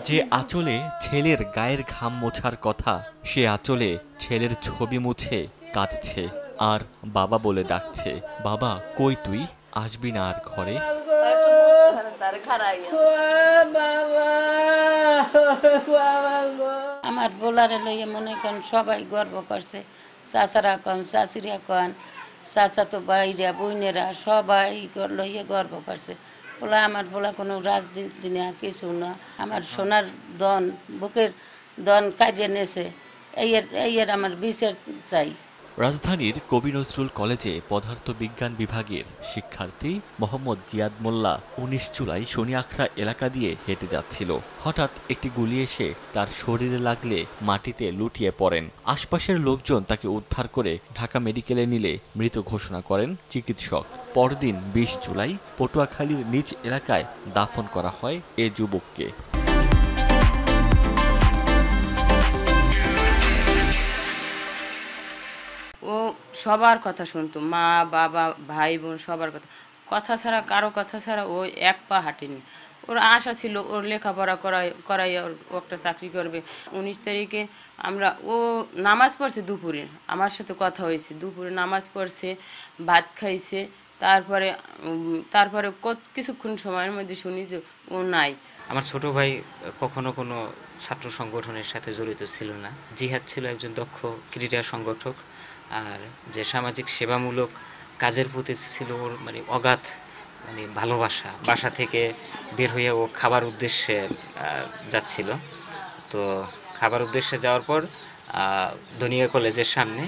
যে আঁচলে ছেলের গায়ের ঘাম মোছার কথা, সে আঁচলে ছেলের ছবি মুছে কাঁদছে আর বাবা বলে ডাকছে। বাবা কই তুই, আসবি না আর ঘরে? আমার বোলারে লইয়া মনে করেন সবাই গর্ব করছে, চাচারা কন, চাচিরা কন, চাচা তো বাইরা বইনেরা সবাই লইয়া গর্ব করছে। বলা আমার বলা কোনো রাজনীতি না, কিছু না, আমার সোনার দন, বুকের দন কাটিয়ে নেছে, এই আমার বিচার চাই। রাজধানীর কবি নজরুল কলেজে পদার্থবিজ্ঞান বিভাগের শিক্ষার্থী মোহাম্মদ জিয়াদ মোল্লা ১৯ জুলাই শনিআখড়া এলাকা দিয়ে হেঁটে যাচ্ছিল। হঠাৎ একটি গুলি এসে তার শরীরে লাগলে মাটিতে লুটিয়ে পড়েন। আশপাশের লোকজন তাকে উদ্ধার করে ঢাকা মেডিকেলে নিলে মৃত ঘোষণা করেন চিকিৎসক। পরদিন ২০ জুলাই পটুয়াখালীর নিজ এলাকায় দাফন করা হয় এ যুবককে। ও সবার কথা শুনতো, মা বাবা ভাই বোন সবার কথা ছাড়া, কারো কথা ছাড়া ও এক পা হাঁটেনি। ওর আশা ছিল ওর লেখাপড়া করাই ওর একটা চাকরি করবে। ১৯ তারিখে ও নামাজ পড়ছে দুপুরে, আমার সাথে কথা হয়েছে, দুপুরে নামাজ পড়ছে, ভাত খাইছে। তারপরে কিছুক্ষণ সময়ের মধ্যে শুনি যে ও নাই। আমার ছোট ভাই কখনো কোনো ছাত্র সংগঠনের সাথে জড়িত ছিল না। জিহাদ ছিল একজন দক্ষ ক্রীড়া সংগঠক, আর যে সামাজিক সেবামূলক কাজের প্রতি ছিল ওর অগাধ ভালোবাসা। বাসা থেকে বের হয়ে ও খাবার উদ্দেশ্যে যাচ্ছিল। তো খাবার উদ্দেশ্যে যাওয়ার পর দনিয়া কলেজের সামনে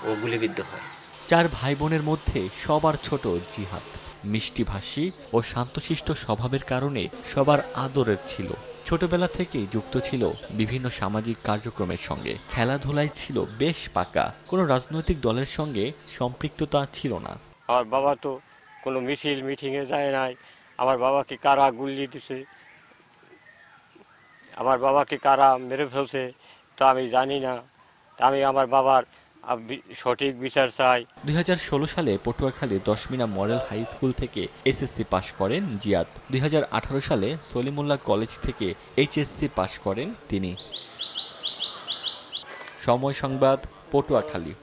ও গুলিবিদ্ধ হয়। ৪ ভাই বোনের মধ্যে সবার ছোট জিহাদ। মিষ্টিভাষী ও শান্তশিষ্ট স্বভাবের কারণে সবার আদরের ছিল। ছোটবেলা থেকেই যুক্ত ছিল বিভিন্ন সামাজিক কার্যক্রমের সঙ্গে। খেলাধুলায় ছিল বেশ পাকা। কোনো রাজনৈতিক দলের সঙ্গে সম্পৃক্ততা ছিল না। আমার বাবা তো কোনো মিটিংয়ে যায় নাই। আমার বাবাকে কারা গুলি দিছে, আমার বাবাকে কারা মেরে ফেলছে তা আমি জানি না। আমি আমার বাবার সঠিক বিচার চাই। ২০১৬ সালে Patuakhali ১০ Mina model high school থেকে এসএসসি পাশ করেন জিয়াদ। ২০১৮ সালে সলিমুল্লাহ কলেজ থেকে এইচএসসি পাশ করেন তিনি। সময় সংবাদ, পটুয়াখালী।